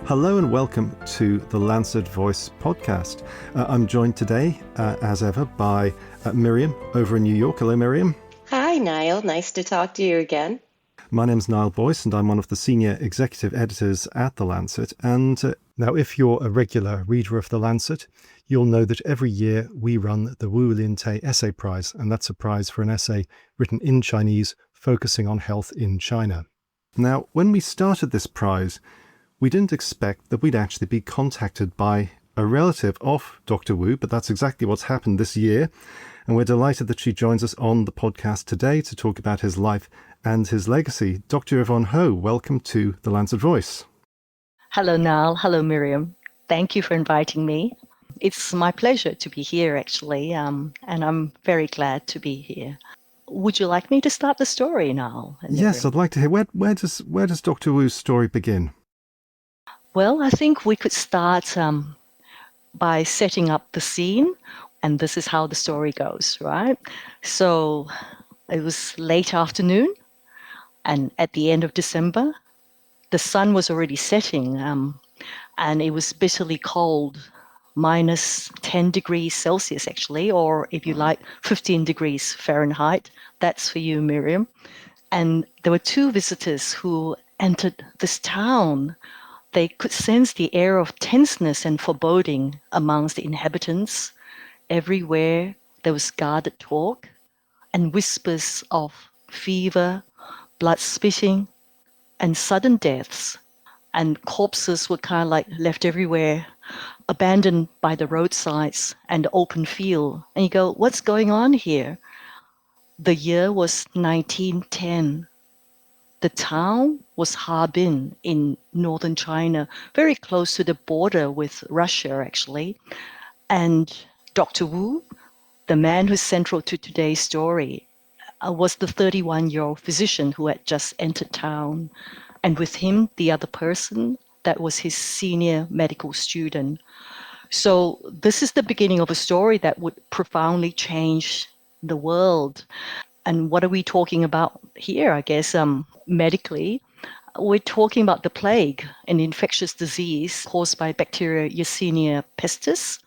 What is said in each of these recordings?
Hello and welcome to the Lancet Voice podcast. I'm joined today, as ever, by Miriam over in New York. Hello, Miriam. Hi, Niall. Nice to talk to you again. My name's Niall Boyce, and I'm one of the senior executive editors at The Lancet. And now, if you're a regular reader of The Lancet, you'll know that every year we run the Wu Lien-Teh Essay Prize, and that's a prize for an essay written in Chinese focusing on health in China. Now, when we started this prize, we didn't expect that we'd actually be contacted by a relative of Dr. Wu, but that's exactly what's happened this year. And we're delighted that she joins us on the podcast today to talk about his life and his legacy. Dr. Yvonne Ho, welcome to the Lancet Voice. Hello, Niall. Hello, Miriam. Thank you for inviting me. It's my pleasure to be here, actually, and I'm very glad to be here. Would you like me to start the story, Niall? Yes, I'd like to hear. Where does Dr. Wu's story begin? Well, I think we could start by setting up the scene, and this is how the story goes, right? So it was late afternoon, and at the end of December, the sun was already setting, and it was bitterly cold, minus 10 degrees Celsius, actually, or if you like, 15 degrees Fahrenheit. That's for you, Miriam. And there were two visitors who entered this town. They could sense the air of tenseness and foreboding amongst the inhabitants. Everywhere there was guarded talk and whispers of fever, blood spitting, and sudden deaths. And corpses were kind of like left everywhere, abandoned by the roadsides and the open field. And you go, what's going on here? The year was 1910. The town was Sabin in northern China, very close to the border with Russia, actually. And Dr. Wu, the man who's central to today's story, was the 31-year-old physician who had just entered town. And with him, the other person, that was his senior medical student. So this is the beginning of a story that would profoundly change the world. And what are we talking about here? I guess medically, we're talking about the plague, an infectious disease caused by bacteria Yersinia pestis,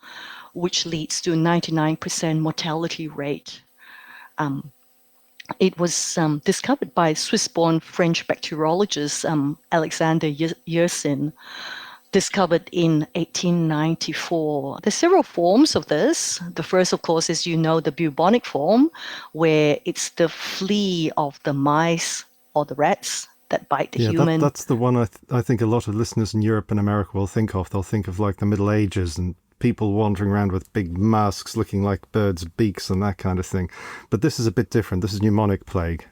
which leads to a 99% mortality rate. It was discovered by Swiss-born French bacteriologist Alexander Yersin, discovered in 1894. There's several forms of this. The first, of course, is, the bubonic form, where it's the flea of the mice or the rats that bite the human. That's the one I think a lot of listeners in Europe and America will think of. They'll think of like the Middle Ages and people wandering around with big masks looking like birds' beaks and that kind of thing. But this is a bit different. This is pneumonic plague.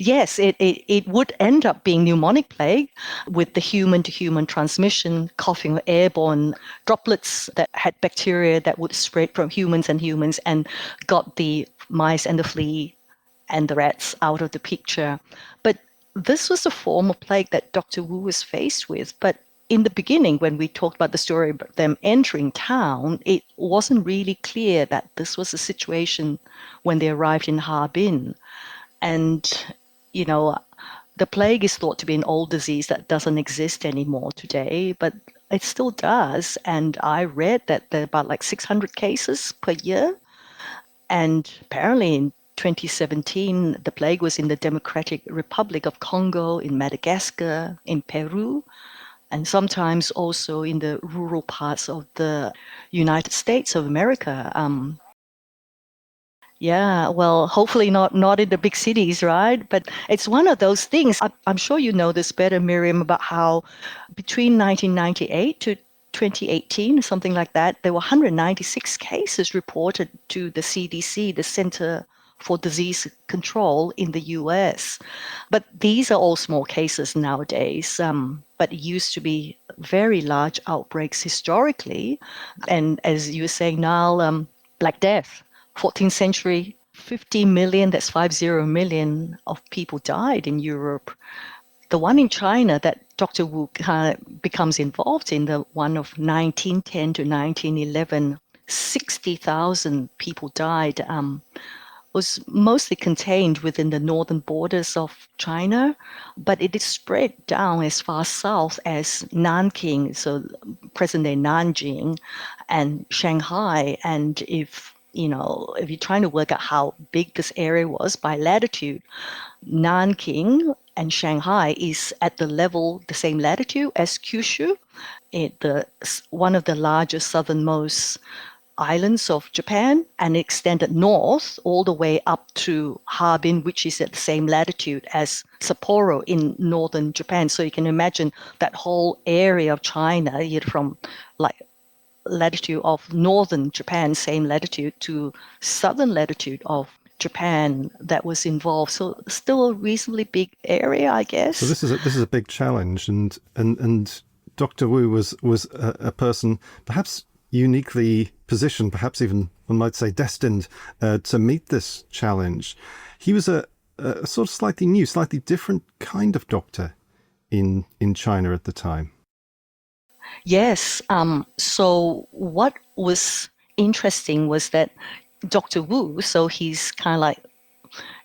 Yes, it would end up being pneumonic plague with the human-to-human transmission, coughing or airborne droplets that had bacteria that would spread from humans and got the mice and the flea and the rats out of the picture. But this was a form of plague that Dr. Wu was faced with. But in the beginning, when we talked about the story about them entering town, it wasn't really clear that this was a situation when they arrived in Harbin. And the plague is thought to be an old disease that doesn't exist anymore today, but it still does. And I read that there are about like 600 cases per year. And apparently in 2017, the plague was in the Democratic Republic of Congo, in Madagascar, in Peru, and sometimes also in the rural parts of the United States of America. Yeah, well, hopefully not in the big cities, right? But it's one of those things. I'm sure you know this better, Miriam, about how between 1998 to 2018, something like that, there were 196 cases reported to the CDC, the Center for Disease Control in the US. But these are all small cases nowadays. But it used to be very large outbreaks historically. And as you were saying, Niall, Black Death. 14th century, 50 million, that's 50 million of people died in Europe. The one in China that Dr. Wu becomes involved in, the one of 1910 to 1911, 60,000 people died. was mostly contained within the northern borders of China, but it is spread down as far south as Nanking, so present-day Nanjing, and Shanghai. And if you're trying to work out how big this area was by latitude, Nanking and Shanghai is at the same latitude as Kyushu, one of the largest southernmost islands of Japan, and extended north all the way up to Harbin, which is at the same latitude as Sapporo in northern Japan. So you can imagine that whole area of China, from like latitude of northern Japan, same latitude, to southern latitude of Japan that was involved. So still a reasonably big area, I guess. So this is a big challenge, and Dr. Wu was a person perhaps uniquely positioned, perhaps even one might say destined to meet this challenge. He was a sort of slightly new, slightly different kind of doctor in China at the time. Yes. So what was interesting was that Dr. Wu, so he's kind of like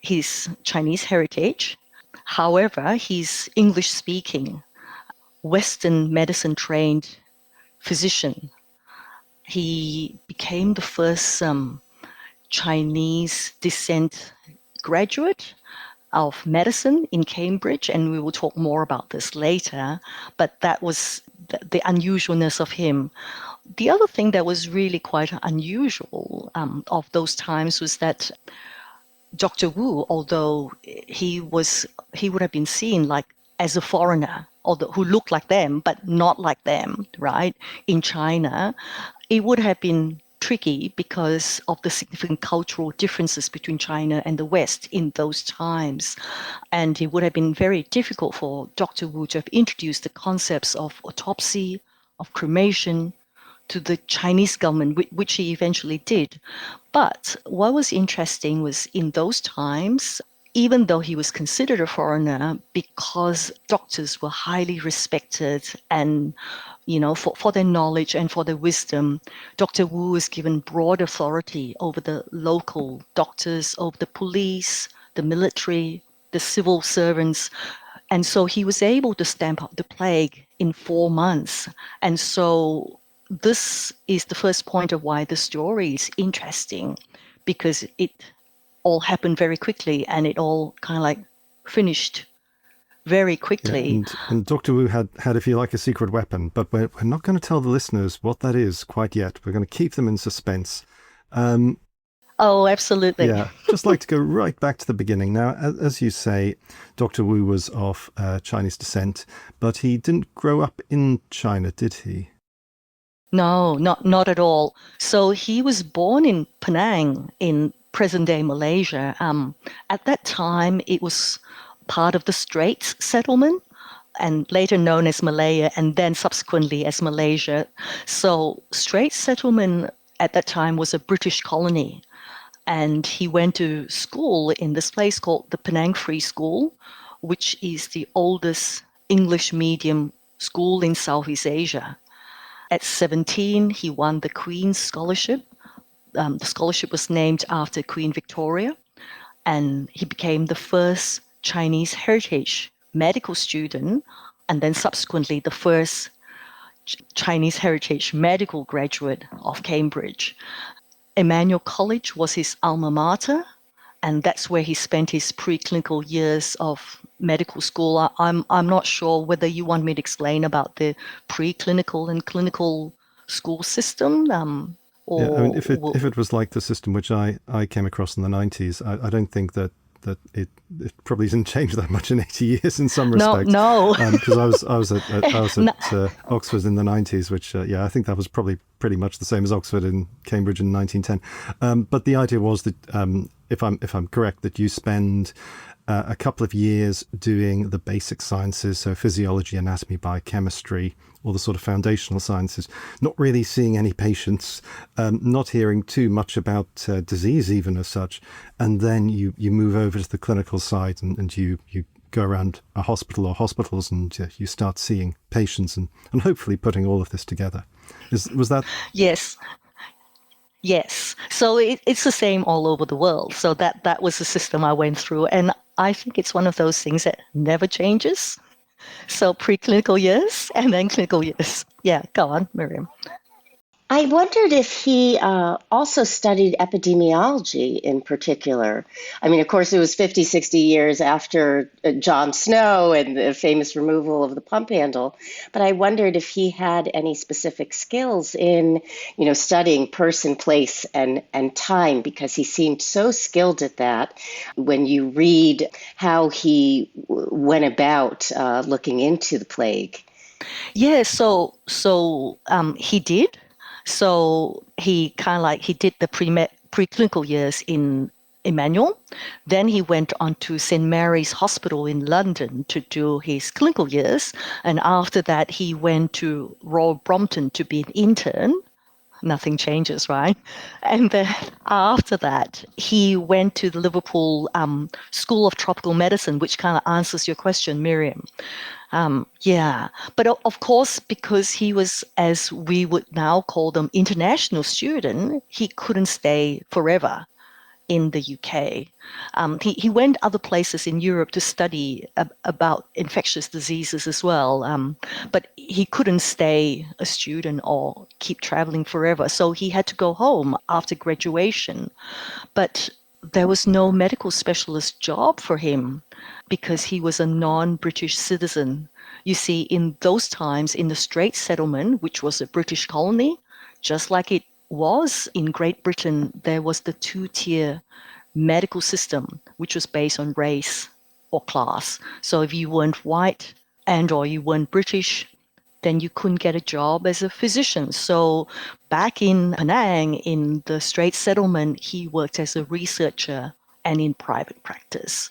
his Chinese heritage. However, he's English speaking, Western medicine trained physician. He became the first Chinese descent graduate of medicine in Cambridge, and we will talk more about this later, but that was the unusualness of him. The other thing that was really quite unusual of those times was that Dr. Wu, although he would have been seen like as a foreigner, although who looked like them but not like them, right? In China, it would have been tricky because of the significant cultural differences between China and the West in those times. And it would have been very difficult for Dr. Wu to have introduced the concepts of autopsy, of cremation, to the Chinese government, which he eventually did. But what was interesting was in those times, even though he was considered a foreigner, because doctors were highly respected and, for their knowledge and for their wisdom, Dr. Wu was given broad authority over the local doctors, over the police, the military, the civil servants. And so he was able to stamp out the plague in 4 months. And so this is the first point of why the story is interesting, because it all happened very quickly and it all kind of like finished very quickly. Yeah, and Dr. Wu had, if you like, a secret weapon, but we're not going to tell the listeners what that is quite yet. We're going to keep them in suspense. Oh, absolutely. Yeah, just like to go right back to the beginning. Now, as you say, Dr. Wu was of Chinese descent, but he didn't grow up in China, did he? No, not at all. So he was born in Penang in present-day Malaysia. At that time, it was part of the Straits settlement, and later known as Malaya, and then subsequently as Malaysia. So Straits settlement at that time was a British colony. And he went to school in this place called the Penang Free School, which is the oldest English medium school in Southeast Asia. At 17, he won the Queen's Scholarship. The scholarship was named after Queen Victoria, and he became the first Chinese heritage medical student, and then subsequently the first Chinese heritage medical graduate of Cambridge. Emmanuel College was his alma mater, and that's where he spent his preclinical years of medical school. I'm not sure whether you want me to explain about the preclinical and clinical school system. Or yeah, I mean, if it was like the system which I came across in the 90s, I don't think that it probably didn't change that much in 80 years in some respects. No. Because I was at Oxford in the 90s, which I think that was probably pretty much the same as Oxford in Cambridge in 1910. But the idea was that if I'm correct, that you spend a couple of years doing the basic sciences, so physiology, anatomy, biochemistry, all the sort of foundational sciences, not really seeing any patients, not hearing too much about disease even as such, and then you move over to the clinical side and you go around a hospital or hospitals and you start seeing patients and hopefully putting all of this together. Was that? Yes. Yes. So it's the same all over the world. So that was the system I went through. And I think it's one of those things that never changes. So preclinical years and then clinical years. Yeah, go on, Miriam. I wondered if he also studied epidemiology in particular. I mean, of course, it was 50, 60 years after Jon Snow and the famous removal of the pump handle. But I wondered if he had any specific skills in, studying person, place, and time, because he seemed so skilled at that. When you read how he went about looking into the plague. Yeah, so he did. So he kind of like he did the preclinical years in Emmanuel. Then he went on to St. Mary's Hospital in London to do his clinical years. And after that, he went to Royal Brompton to be an intern. Nothing changes, right? And then after that, he went to the Liverpool School of Tropical Medicine, which kind of answers your question, Miriam. Yeah, but of course, because he was, as we would now call them, international student, he couldn't stay forever in the UK. He went other places in Europe to study about infectious diseases as well, but he couldn't stay a student or keep traveling forever. So he had to go home after graduation. But there was no medical specialist job for him because he was a non-British citizen. You see, in those times, in the Straits Settlement, which was a British colony, just like it was in Great Britain, there was the two-tier medical system, which was based on race or class. So if you weren't white and or you weren't British, then you couldn't get a job as a physician. So back in Penang, in the Straits Settlement, he worked as a researcher and in private practice.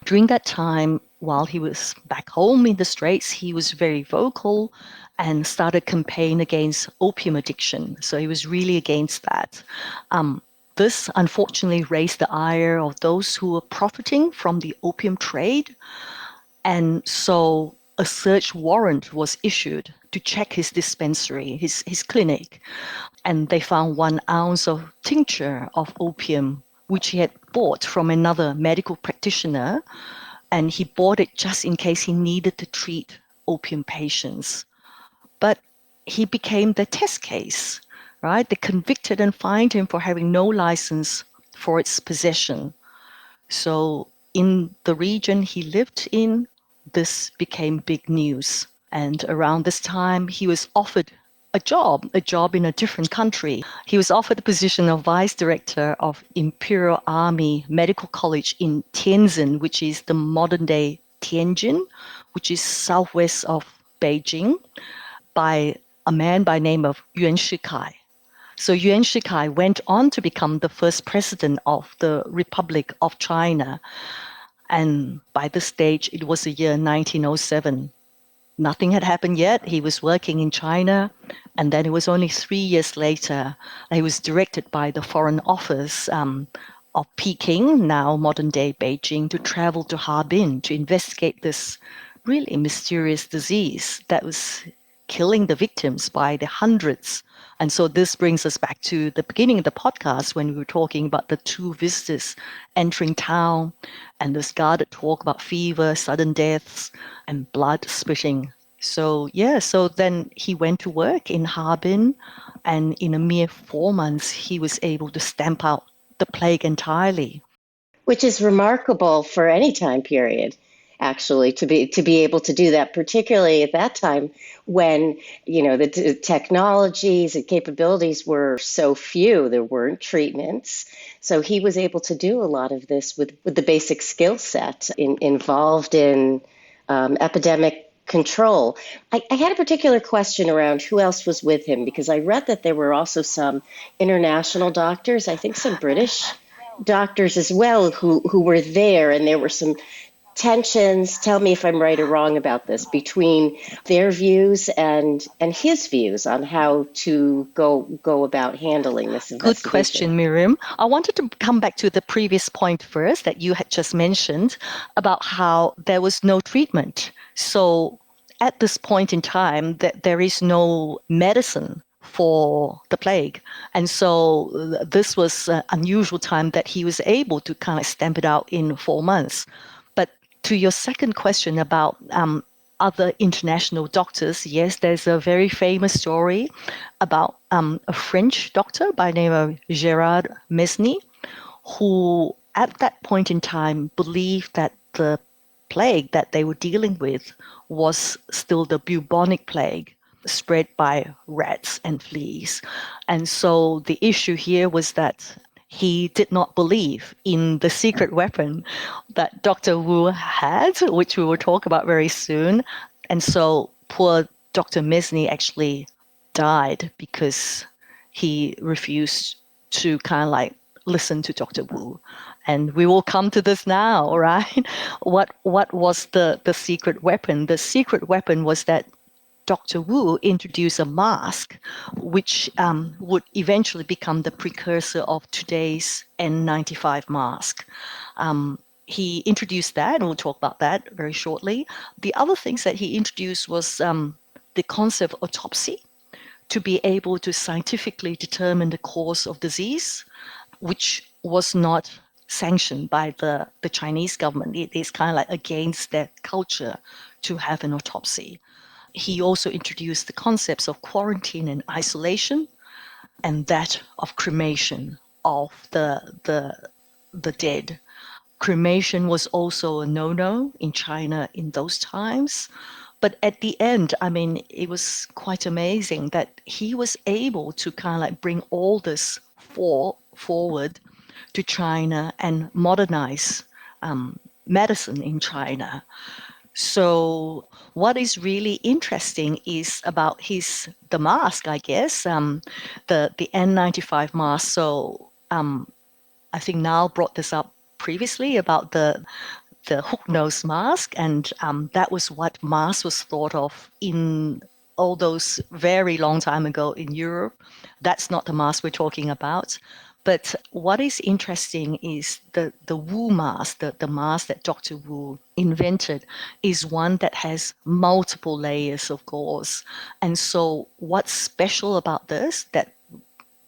During that time, while he was back home in the Straits, he was very vocal and started campaign against opium addiction. So he was really against that. This unfortunately raised the ire of those who were profiting from the opium trade. And so a search warrant was issued to check his dispensary, his clinic. And they found 1 ounce of tincture of opium, which he had bought from another medical practitioner. And he bought it just in case he needed to treat opium patients. But he became the test case, right? They convicted and fined him for having no license for its possession. So in the region he lived in, this became big news. And around this time, he was offered a job in a different country. He was offered the position of Vice Director of Imperial Army Medical College in Tianjin, which is the modern-day Tianjin, which is southwest of Beijing, by a man by name of Yuan Shikai. So Yuan Shikai went on to become the first president of the Republic of China. And by this stage, it was the year 1907. Nothing had happened yet. He was working in China. And then it was only 3 years later, he was directed by the Foreign Office of Peking, now modern-day Beijing, to travel to Harbin to investigate this really mysterious disease that was killing the victims by the hundreds. And so this brings us back to the beginning of the podcast when we were talking about the 2 visitors entering town and this guarded talk about fever, sudden deaths, and blood spitting. So, so then he went to work in Harbin, and in a mere 4 months, he was able to stamp out the plague entirely. Which is remarkable for any time period, actually, to be able to do that, particularly at that time when the technologies and capabilities were so few. There weren't treatments, so he was able to do a lot of this with the basic skill set involved in epidemic control. I had a particular question around who else was with him, because I read that there were also some international doctors, I think some British doctors as well, who were there, and there were some tensions, tell me if I'm right or wrong about this, between their views and his views on how to go about handling this investigation. Good question, Miriam. I wanted to come back to the previous point first that you had just mentioned about how there was no treatment. So at this point in time, that there is no medicine for the plague. And so this was an unusual time that he was able to kind of stamp it out in 4 months. But to your second question about other international doctors, yes, there's a very famous story about a French doctor by the name of Gerard Mesny, who at that point in time believed that the plague that they were dealing with was still the bubonic plague spread by rats and fleas. And so the issue here was that he did not believe in the secret weapon that Dr. Wu had, which we will talk about very soon. And so poor Dr. Mesny actually died because he refused to kind of like listen to Dr. Wu. And we will come to this now, right? What was the secret weapon? The secret weapon was that Dr. Wu introduced a mask, which would eventually become the precursor of today's N95 mask. He introduced that, and we'll talk about that very shortly. The other things that he introduced was the concept of autopsy, to be able to scientifically determine the cause of disease, which was not sanctioned by the Chinese government. It is kind of like against their culture to have an autopsy. He also introduced the concepts of quarantine and isolation, and that of cremation of the dead. Cremation was also a no-no in China in those times. But at the end, I mean, it was quite amazing that he was able to kind of like bring all this forward to China and modernize medicine in China. So what is really interesting is about the mask, I guess, the N95 mask. So I think Niall brought this up previously about the hook nose mask, and that was what mask was thought of in all those very long time ago in Europe. That's not the mask we're talking about. But what is interesting is the Wu mask, the mask that Dr. Wu invented, is one that has multiple layers of gauze. And so what's special about this, that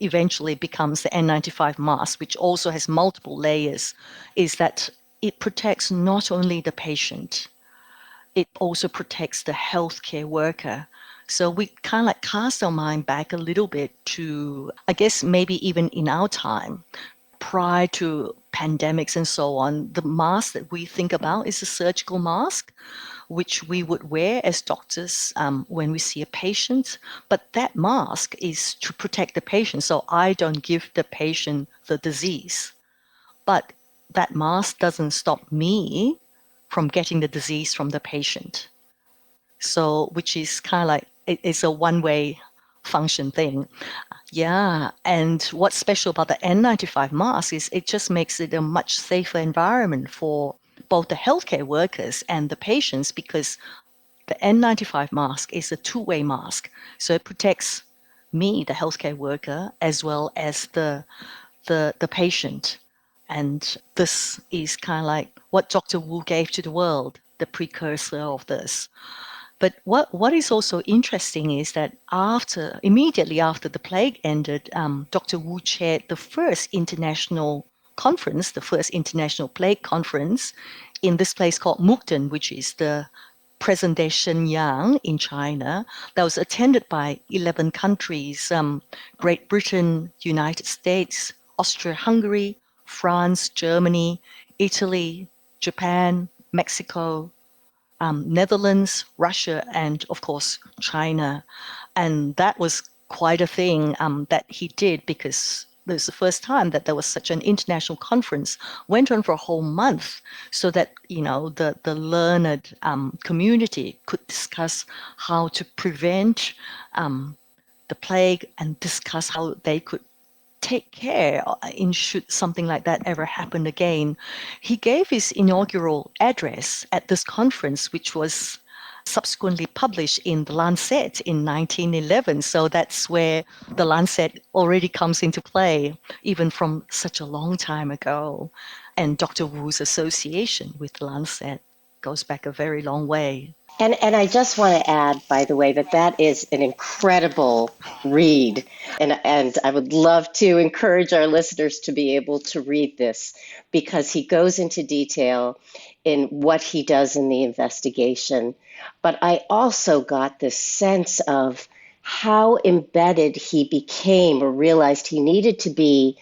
eventually becomes the N95 mask, which also has multiple layers, is that it protects not only the patient, it also protects the healthcare worker. So we kind of like cast our mind back a little bit to, I guess, maybe even in our time, prior to pandemics and so on, the mask that we think about is a surgical mask, which we would wear as doctors when we see a patient. But that mask is to protect the patient. So I don't give the patient the disease. But that mask doesn't stop me from getting the disease from the patient. So, which is kind of like, it's a one-way function thing. Yeah, and what's special about the N95 mask is it just makes it a much safer environment for both the healthcare workers and the patients, because the N95 mask is a two-way mask. So it protects me, the healthcare worker, as well as the patient. And this is kind of like what Dr. Wu gave to the world, the precursor of this. But what is also interesting is that immediately after the plague ended, Dr. Wu chaired the first international conference, the first international plague conference in this place called Mukden, which is the present-day Shenyang in China, that was attended by 11 countries, Great Britain, United States, Austria-Hungary, France, Germany, Italy, Japan, Mexico, Netherlands, Russia, and of course, China. And that was quite a thing that he did, because it was the first time that there was such an international conference, went on for a whole month, so that, you know, the learned community could discuss how to prevent the plague and discuss how they could take care in should something like that ever happen again. He gave his inaugural address at this conference, which was subsequently published in the Lancet in 1911. So that's where the Lancet already comes into play, even from such a long time ago, and Dr. Wu's association with the Lancet. goes back a very long way. And I just want to add, by the way, that that is an incredible read. And I would love to encourage our listeners to be able to read this because he goes into detail in what he does in the investigation. But I also got this sense of how embedded he became or realized he needed to be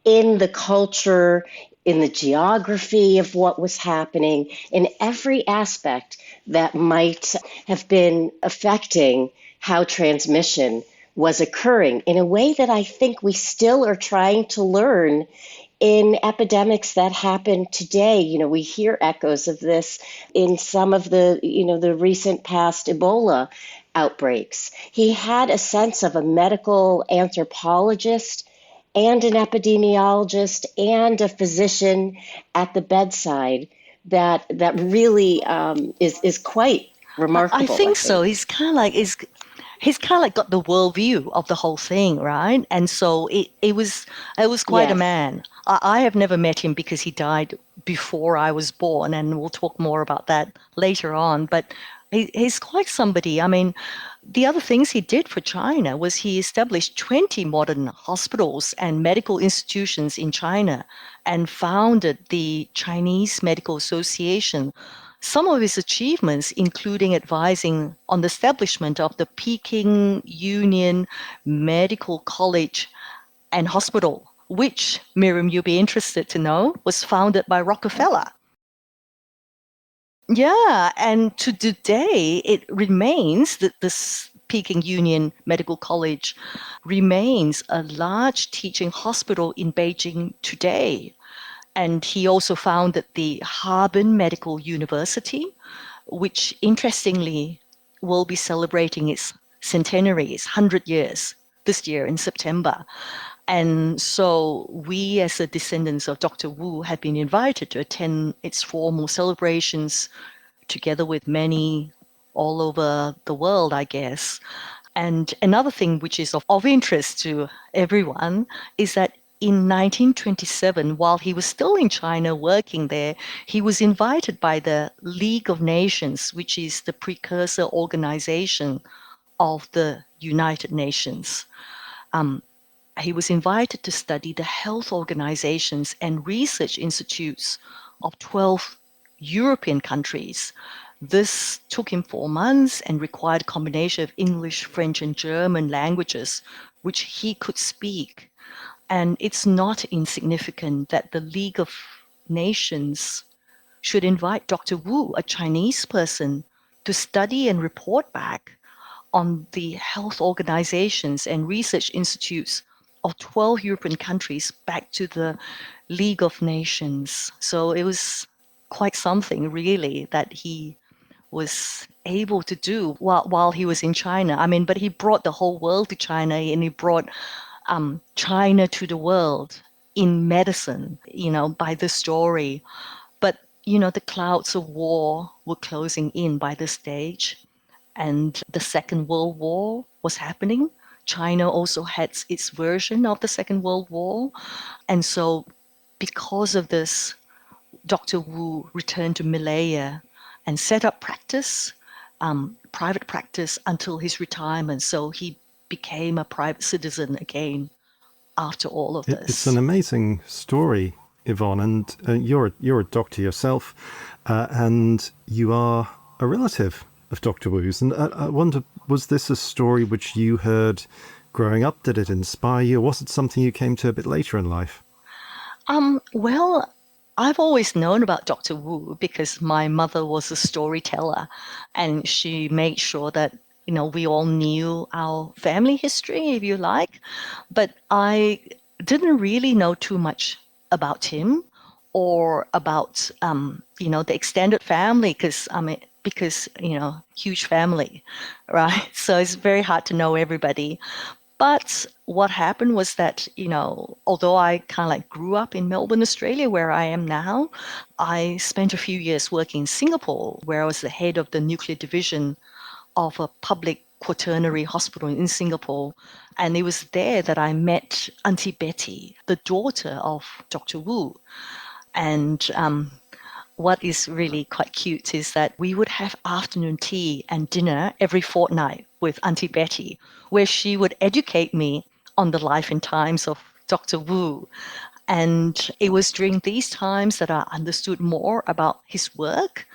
in the culture, in the geography of what was happening, in every aspect that might have been affecting how transmission was occurring in a way that I think we still are trying to learn in epidemics that happen today. You know, we hear echoes of this in some of the, the recent past Ebola outbreaks. He had a sense of a medical anthropologist and an epidemiologist and a physician at the bedside that really is quite remarkable. I think so. He's kind of like got the worldview of the whole thing, right? And so it was quite a man. I have never met him because he died before I was born, and we'll talk more about that later on. But he's quite somebody. I mean, the other things he did for China was he established 20 modern hospitals and medical institutions in China and founded the Chinese Medical Association. Some of his achievements, including advising on the establishment of the Peking Union Medical College and Hospital, which, Miriam, you'll be interested to know, was founded by Rockefeller. Yeah, and to today, it remains that this Peking Union Medical College remains a large teaching hospital in Beijing today. And he also founded the Harbin Medical University, which interestingly will be celebrating its centenary, its 100 years this year in September. And so we, as the descendants of Dr. Wu, had been invited to attend its formal celebrations together with many all over the world, I guess. And another thing which is of interest to everyone is that in 1927, while he was still in China working there, he was invited by the League of Nations, which is the precursor organization of the United Nations. He was invited to study the health organizations and research institutes of 12 European countries. This took him 4 months and required a combination of English, French, and German languages, which he could speak. And it's not insignificant that the League of Nations should invite Dr. Wu, a Chinese person, to study and report back on the health organizations and research institutes of 12 European countries back to the League of Nations. So it was quite something, really, that he was able to do while he was in China. I mean, but he brought the whole world to China, and he brought China to the world in medicine, by this story. But, the clouds of war were closing in by this stage, and the Second World War was happening. China also had its version of the Second World War. And so because of this, Dr. Wu returned to Malaya and set up practice, private practice, until his retirement. So he became a private citizen again after all of this. It's an amazing story, Yvonne, and you're a doctor yourself, and you are a relative of Dr. Wu's. And I wonder, was this a story which you heard growing up? Did it inspire you, or was it something you came to a bit later in life? Well, I've always known about Dr. Wu because my mother was a storyteller, and she made sure that we all knew our family history, if you like. But I didn't really know too much about him or about the extended family, because huge family, right? So it's very hard to know everybody. But what happened was that, although I kind of like grew up in Melbourne, Australia, where I am now, I spent a few years working in Singapore, where I was the head of the nuclear division of a public quaternary hospital in Singapore. And it was there that I met Auntie Betty, the daughter of Dr. Wu. And what is really quite cute is that we would have afternoon tea and dinner every fortnight with Auntie Betty, where she would educate me on the life and times of Dr. Wu. And it was during these times that I understood more about his work.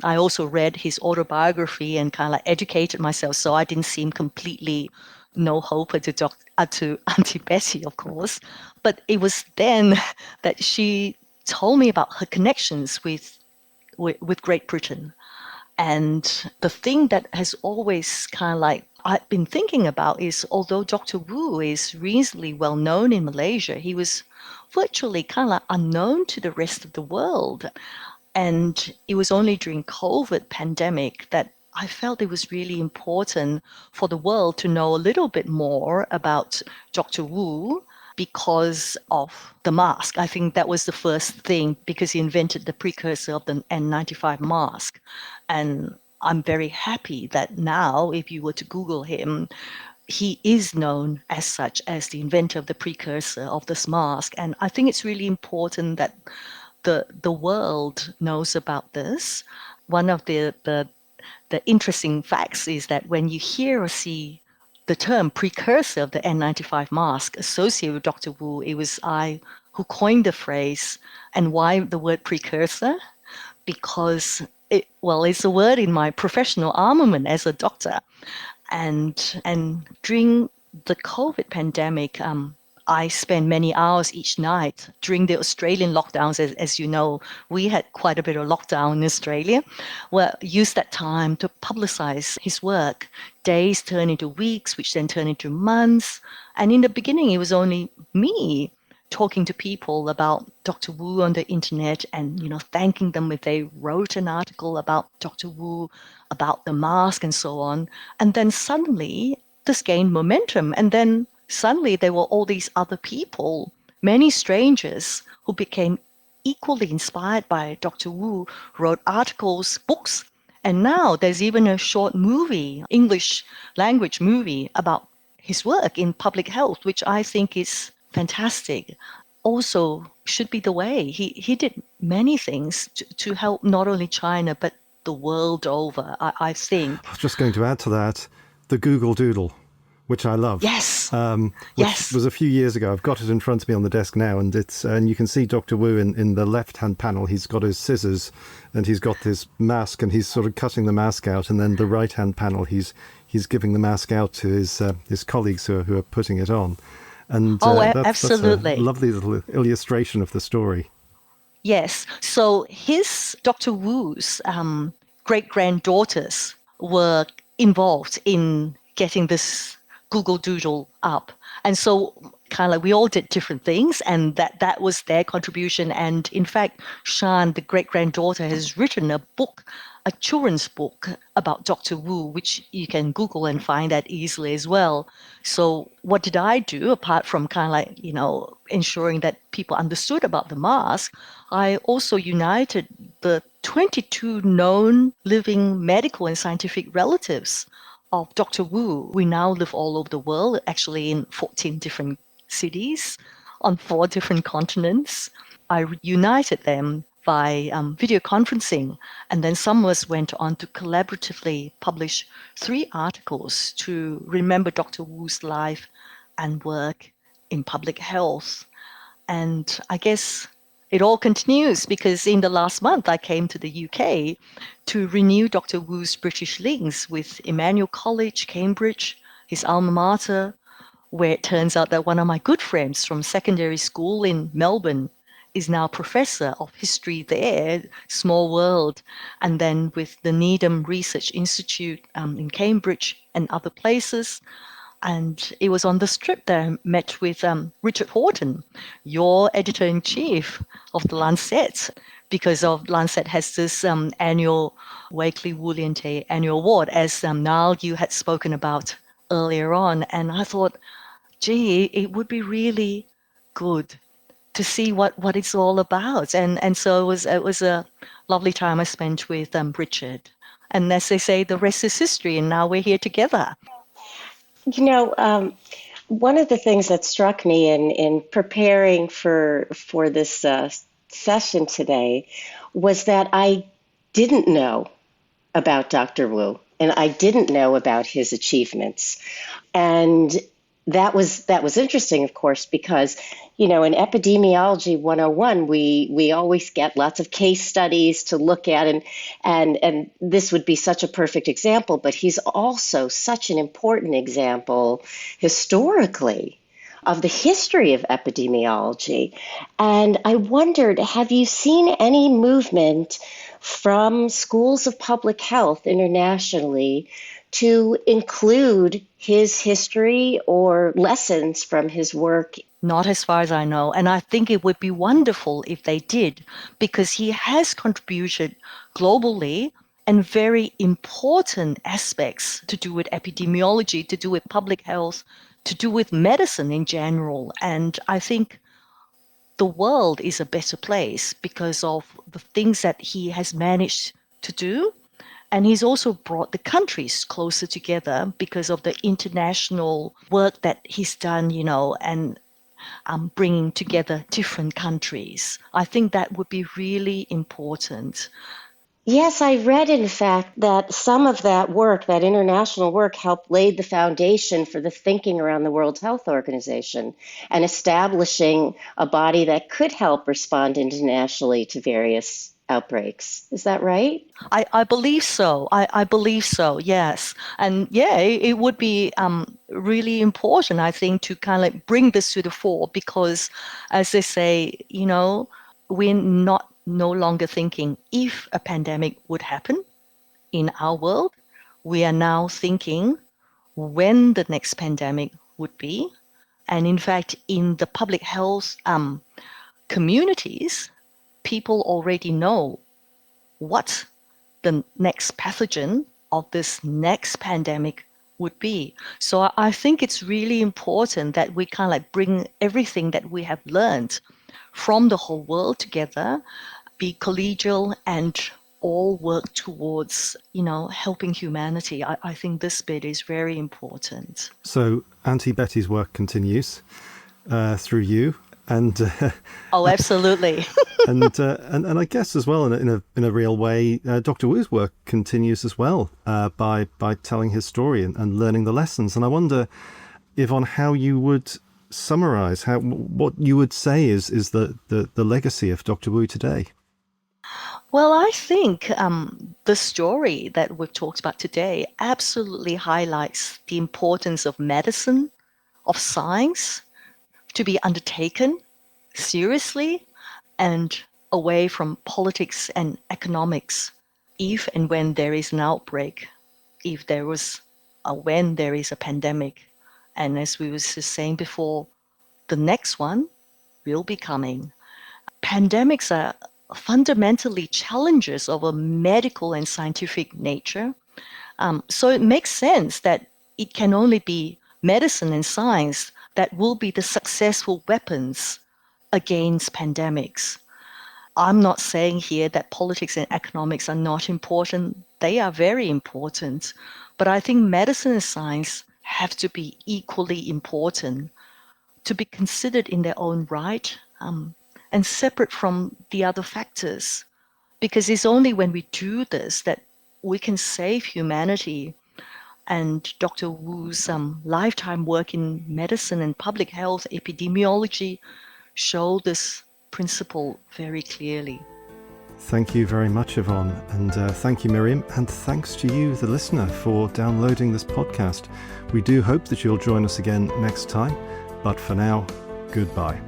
I also read his autobiography and kind of like educated myself, so I didn't seem completely no hope to Auntie Betty, of course. But it was then that she told me about her connections with Great Britain. And the thing that has always kind of like I've been thinking about is, although Dr. Wu is reasonably well known in Malaysia, he was virtually kind of like unknown to the rest of the world. And it was only during COVID pandemic that I felt it was really important for the world to know a little bit more about Dr. Wu because of the mask. I think that was the first thing, because he invented the precursor of the N95 mask. And I'm very happy that now, if you were to Google him, he is known as such, as the inventor of the precursor of this mask. And I think it's really important that the world knows about this. One of the interesting facts is that when you hear or see the term precursor of the N95 mask associated with Dr. Wu, it was I who coined the phrase. And why the word precursor? Because it's a word in my professional armament as a doctor. And during the COVID pandemic, I spent many hours each night during the Australian lockdowns. As you know, we had quite a bit of lockdown in Australia. Well, used that time to publicize his work. Days turned into weeks, which then turned into months. And in the beginning, it was only me talking to people about Dr. Wu on the internet and, thanking them if they wrote an article about Dr. Wu, about the mask and so on. And then suddenly this gained momentum. And then suddenly there were all these other people, many strangers who became equally inspired by Dr. Wu, wrote articles, books, and now there's even a short movie, English language movie about his work in public health, which I think is fantastic. Also should be the way. He did many things to help not only China, but the world over, I think. I was just going to add to that, the Google Doodle, which I love. Yes. Which was a few years ago. I've got it in front of me on the desk now, and you can see Dr. Wu in the left-hand panel. He's got his scissors, and he's got this mask, and he's sort of cutting the mask out. And then the right-hand panel, he's giving the mask out to his colleagues who are putting it on. And absolutely. That's a lovely little illustration of the story. Yes. So Dr. Wu's great-granddaughters were involved in getting this Google Doodle up. And so kind of like we all did different things, and that was their contribution. And in fact, Shan, the great-granddaughter, has written a book, a children's book about Dr. Wu, which you can Google and find that easily as well. So what did I do, apart from kind of like, ensuring that people understood about the mask? I also united the 22 known living medical and scientific relatives of Dr. Wu. We now live all over the world, actually in 14 different cities on 4 different continents. I united them by video conferencing, and then some of us went on to collaboratively publish 3 articles to remember Dr. Wu's life and work in public health. And I guess it all continues, because in the last month I came to the UK to renew Dr. Wu's British links with Emmanuel College, Cambridge, his alma mater, where it turns out that one of my good friends from secondary school in Melbourne is now professor of history there, small world. And then with the Needham Research Institute in Cambridge and other places. And it was on this trip that I met with Richard Horton, your editor-in-chief of the Lancet, because Lancet has this annual Dr Wu Lien-Teh annual award, as Niall, you had spoken about earlier on. And I thought, gee, it would be really good to see what it's all about. And so it was a lovely time I spent with Richard. And as they say, the rest is history, and now we're here together. One of the things that struck me in preparing for this session today was that I didn't know about Dr. Wu, and I didn't know about his achievements. And that was interesting, of course, because in epidemiology 101, we always get lots of case studies to look at, and this would be such a perfect example, but he's also such an important example historically of the history of epidemiology. And I wondered, have you seen any movement from schools of public health internationally to include his history or lessons from his work? Not as far as I know. And I think it would be wonderful if they did, because he has contributed globally and very important aspects to do with epidemiology, to do with public health, to do with medicine in general. And I think the world is a better place because of the things that he has managed to do. And he's also brought the countries closer together because of the international work that he's done, and bringing together different countries. I think that would be really important. Yes, I read, in fact, that some of that work, that international work, helped lay the foundation for the thinking around the World Health Organization and establishing a body that could help respond internationally to various outbreaks. Is that right? I believe so. I believe so, yes. And yeah, it would be really important, I think, to kind of bring this to the fore because, as they say, we're no longer thinking if a pandemic would happen in our world. We are now thinking when the next pandemic would be. And in fact, in the public health communities, people already know what the next pathogen of this next pandemic would be. So I think it's really important that we kind of bring everything that we have learned from the whole world together, be collegial and all work towards, helping humanity. I think this bit is very important. So Auntie Betty's work continues through you. And oh, absolutely. and I guess as well in a real way, Dr. Wu's work continues as well by telling his story and learning the lessons. And I wonder, Yvonne, how you would summarize what you would say is the legacy of Dr. Wu today. Well, I think the story that we've talked about today absolutely highlights the importance of medicine, of science, to be undertaken seriously and away from politics and economics. If and when there is an outbreak, when there is a pandemic, and as we were just saying before, the next one will be coming. Pandemics are fundamentally challenges of a medical and scientific nature. So it makes sense that it can only be medicine and science that will be the successful weapons against pandemics. I'm not saying here that politics and economics are not important. They are very important. But I think medicine and science have to be equally important, to be considered in their own right, and separate from the other factors. Because it's only when we do this that we can save humanity. And Dr. Wu's lifetime work in medicine and public health epidemiology show this principle very clearly. Thank you very much, Yvonne, and thank you, Miriam, and thanks to you, the listener, for downloading this podcast. We do hope that you'll join us again next time, but for now, goodbye.